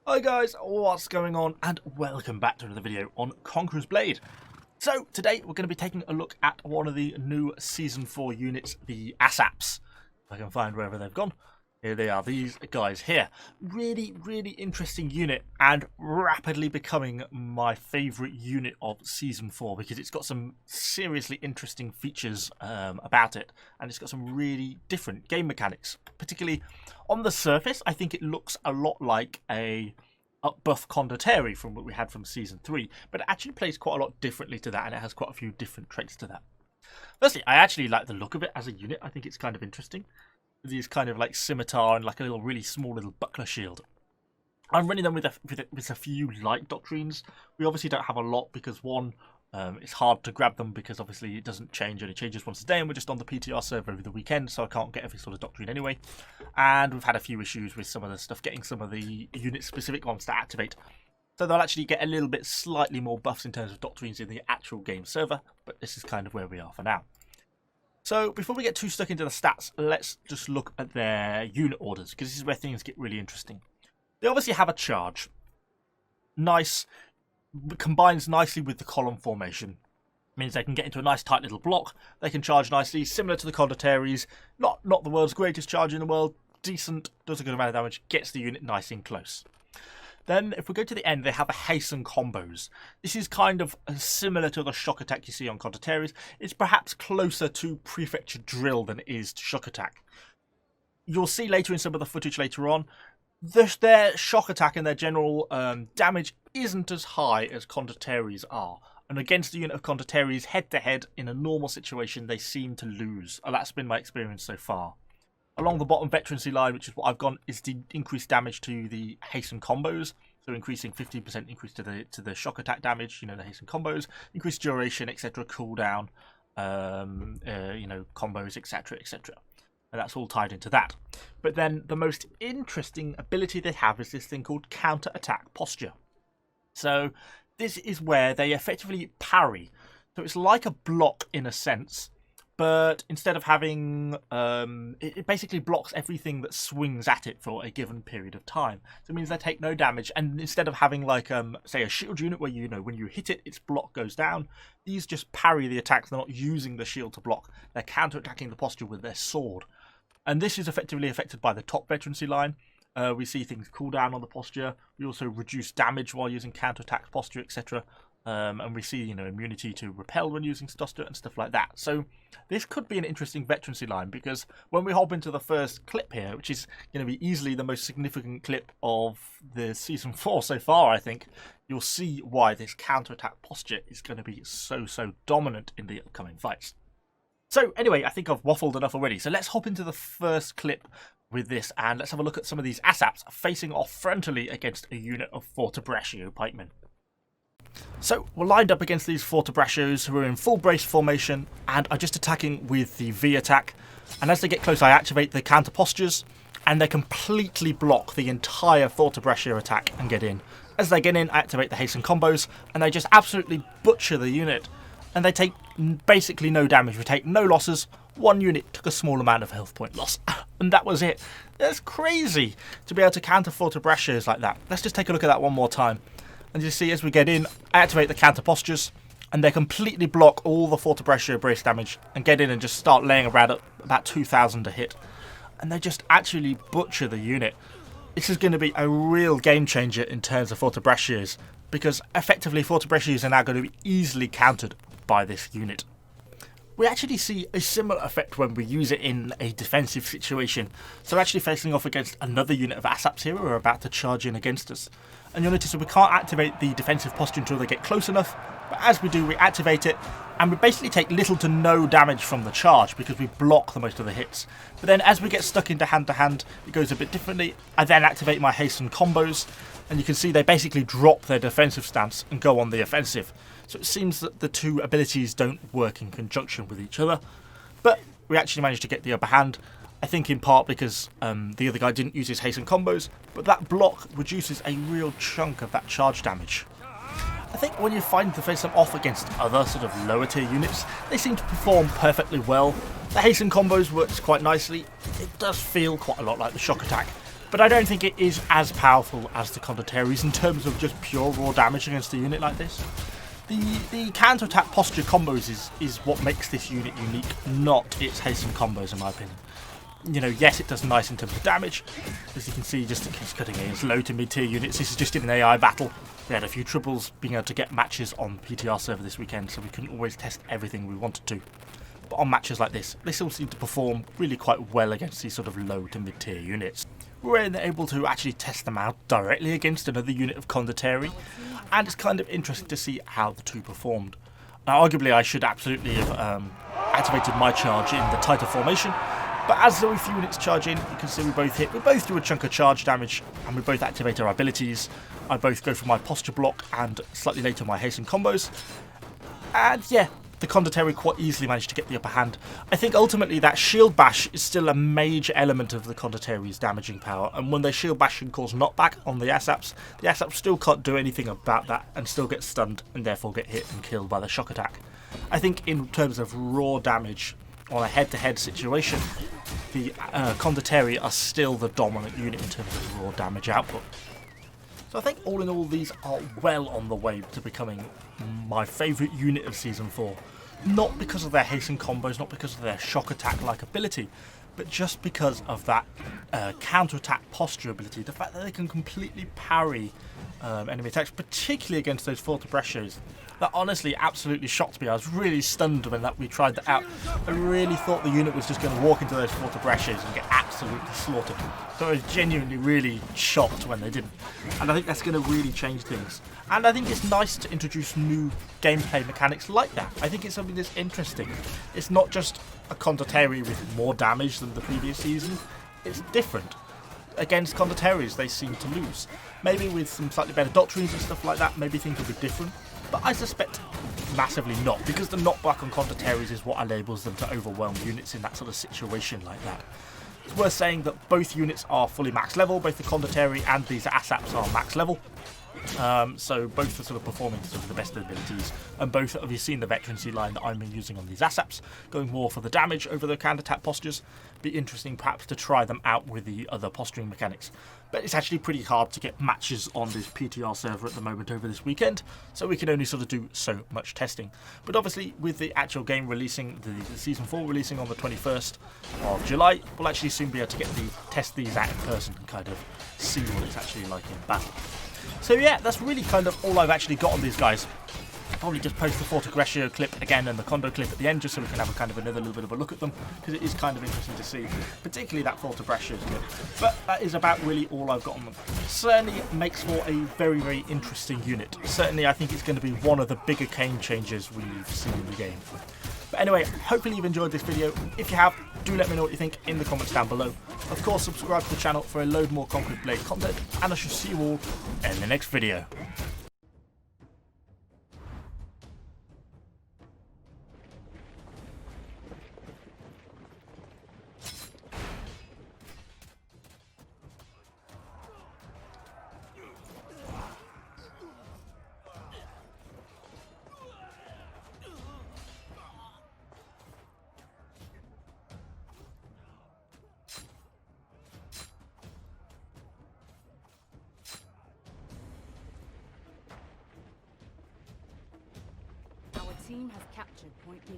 Hi guys, what's going on? And welcome back to another video on Conqueror's Blade. So today we're going to be taking a look at one of the new Season 4 units, the Azaps. If I can find wherever they've gone. Here they are, these guys here. Really interesting unit and rapidly becoming my favourite unit of Season 4 because it's got some seriously interesting features about it, and it's got some really different game mechanics. Particularly on the surface, I think it looks a lot like a up-buff Conqueror from what we had from Season 3, but it actually plays quite a lot differently to that, and it has quite a few different traits to that. Firstly, I actually like the look of it as a unit. I think it's kind of interesting. These kind of like scimitar and like a really small little buckler shield. I'm running them with a few light doctrines. We obviously don't have a lot because one, it's hard to grab them because obviously it doesn't change, and it changes once a day, and we're just on the PTR server over the weekend, so I can't get every sort of doctrine anyway. And we've had a few issues with some of the stuff, getting some of the unit specific ones to activate. So they'll actually get a little bit slightly more buffs in terms of doctrines in the actual game server, but this is kind of where we are for now. So before we get too stuck into the stats, let's just look at their unit orders, because this is where things get really interesting. They obviously have a charge. Nice. Combines nicely with the column formation. Means they can get into a nice tight little block. They can charge nicely, similar to the Conquerors. Not the world's greatest charge in the world. Decent, does a good amount of damage, gets the unit nice and close. Then, if we go to the end, they have a hasten combos. This is kind of similar to the shock attack you see on Conquerors. It's perhaps closer to prefecture drill than it is to shock attack. You'll see later in some of the footage later on, their shock attack and their general damage isn't as high as Conquerors are. And against the unit of Conquerors, head-to-head, in a normal situation, they seem to lose. And that's been my experience so far. Along the bottom veterancy line, which is what I've gone, is the increased damage to the hasten combos. So increasing 15% increase to the shock attack damage, the hasten combos, increased duration, etc., cooldown, combos, etc., etc. And that's all tied into that. But then the most interesting ability they have is this thing called counterattack posture. So this is where they effectively parry. So it's like a block in a sense. But instead of having, it basically blocks everything that swings at it for a given period of time. So it means they take no damage. And instead of having like, say a shield unit where, when you hit it, its block goes down. These just parry the attacks. They're not using the shield to block. They're counter-attacking the posture with their sword. And this is effectively affected by the top veterancy line. We see things cool down on the posture. We also reduce damage while using counter-attack posture, etc. And we see, immunity to repel when using Stuster and stuff like that. So this could be an interesting veterancy line, because when we hop into the first clip here, which is going to be easily the most significant clip of the Season 4 so far, I think, you'll see why this counterattack posture is going to be so dominant in the upcoming fights. So anyway, I think I've waffled enough already. So let's hop into the first clip with this, and let's have a look at some of these Azaps facing off frontally against a unit of Fortebraccio pikemen. So we're lined up against these Fortebraccios who are in full brace formation and are just attacking with the V attack. And as they get close, I activate the counter postures, and they completely block the entire Fortebraccio attack and get in. As they get in, I activate the hasten combos, and they just absolutely butcher the unit. And they take basically no damage. We take no losses. One unit took a small amount of health point loss, and that was it. That's crazy to be able to counter Fortebraccios like that. Let's just take a look at that one more time. And you see, as we get in, I activate the counter postures, and they completely block all the Fortebraccio brace damage and get in and just start laying around at about 2,000 a hit. And they just actually butcher the unit. This is going to be a real game changer in terms of Fortebraccios, because effectively Fortebraccios are now going to be easily countered by this unit. We actually see a similar effect when we use it in a defensive situation. So we're actually facing off against another unit of Azaps here who are about to charge in against us. And you'll notice that we can't activate the defensive posture until they get close enough. But as we do, we activate it, and we basically take little to no damage from the charge because we block the most of the hits. But then as we get stuck into hand-to-hand, it goes a bit differently. I then activate my hasten combos, and you can see they basically drop their defensive stance and go on the offensive. So it seems that the two abilities don't work in conjunction with each other. But we actually managed to get the upper hand. I think in part because the other guy didn't use his hasten combos, but that block reduces a real chunk of that charge damage. I think when you find to face them off against other sort of lower tier units, they seem to perform perfectly well. The hasten combos works quite nicely. It does feel quite a lot like the shock attack, but I don't think it is as powerful as the counterattack in terms of just pure raw damage against a unit like this. The counterattack posture combos is what makes this unit unique, not its hasten combos in my opinion. You know, yes, it does nice in terms of damage. As you can see, just in case cutting against low to mid-tier units, this is just in an AI battle. We had a few troubles being able to get matches on PTR server this weekend, so we couldn't always test everything we wanted to. But on matches like this, they still seem to perform really quite well against these sort of low to mid-tier units. We were able to actually test them out directly against another unit of Conqueror, and it's kind of interesting to see how the two performed. Now, arguably, I should absolutely have activated my charge in the tighter formation, but as the few units charge in, you can see we both hit. We both do a chunk of charge damage, and we both activate our abilities. I both go for my posture block and slightly later my hasten combos. And yeah, the Conqueror quite easily managed to get the upper hand. I think ultimately that shield bash is still a major element of the Conqueror's damaging power, and when they shield bash and cause knockback on the Azaps still can't do anything about that and still get stunned and therefore get hit and killed by the shock attack. I think in terms of raw damage on a head-to-head situation, the Conqueror are still the dominant unit in terms of raw damage output. So I think all in all, these are well on the way to becoming my favourite unit of Season 4. Not because of their hasten combos, not because of their shock attack-like ability, but just because of that counter-attack posture ability, the fact that they can completely parry enemy attacks, particularly against those forte brachos. That honestly absolutely shocked me. I was really stunned when we tried that out. I really thought the unit was just going to walk into those forte brachos and get absolutely slaughtered. So I was genuinely really shocked when they didn't. And I think that's going to really change things. And I think it's nice to introduce new gameplay mechanics like that. I think it's something that's interesting. It's not just a Conqueror with more damage than the previous season. It's different. Against Conquerors, they seem to lose. Maybe with some slightly better doctrines and stuff like that, maybe things will be different. But I suspect massively not, because the knockback on Conquerors is what enables them to overwhelm units in that sort of situation like that. It's worth saying that both units are fully max level, both the Conqueror and these Azaps are max level. So both are sort of performing to sort of the best of their abilities, and both have you seen the veterancy line that I'm using on these Azaps, going more for the damage over the counterattack postures. Be interesting perhaps to try them out with the other posturing mechanics. But it's actually pretty hard to get matches on this PTR server at the moment over this weekend, so we can only sort of do so much testing. But obviously with the actual game releasing, the Season 4 releasing on the 21st of July, we'll actually soon be able to test these out in person and kind of see what it's actually like in battle. So yeah, that's really kind of all I've actually got on these guys. I'll probably just post the Forte Greshio clip again and the Condo clip at the end, just so we can have a kind of another little bit of a look at them, because it is kind of interesting to see, particularly that Forte Greshio clip. But that is about really all I've got on them. Certainly makes for a very, very interesting unit. Certainly I think it's going to be one of the bigger game changers we've seen in the game. But anyway, hopefully you've enjoyed this video. If you have, do let me know what you think in the comments down below. Of course, subscribe to the channel for a load more Conquered Blade content, and I shall see you all in the next video. Team has captured point B.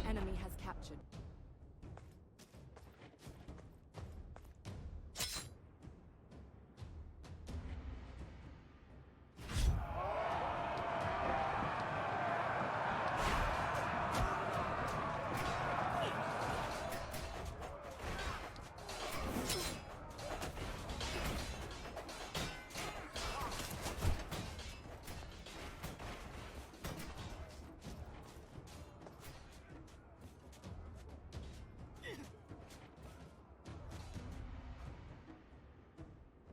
Enemy has captured.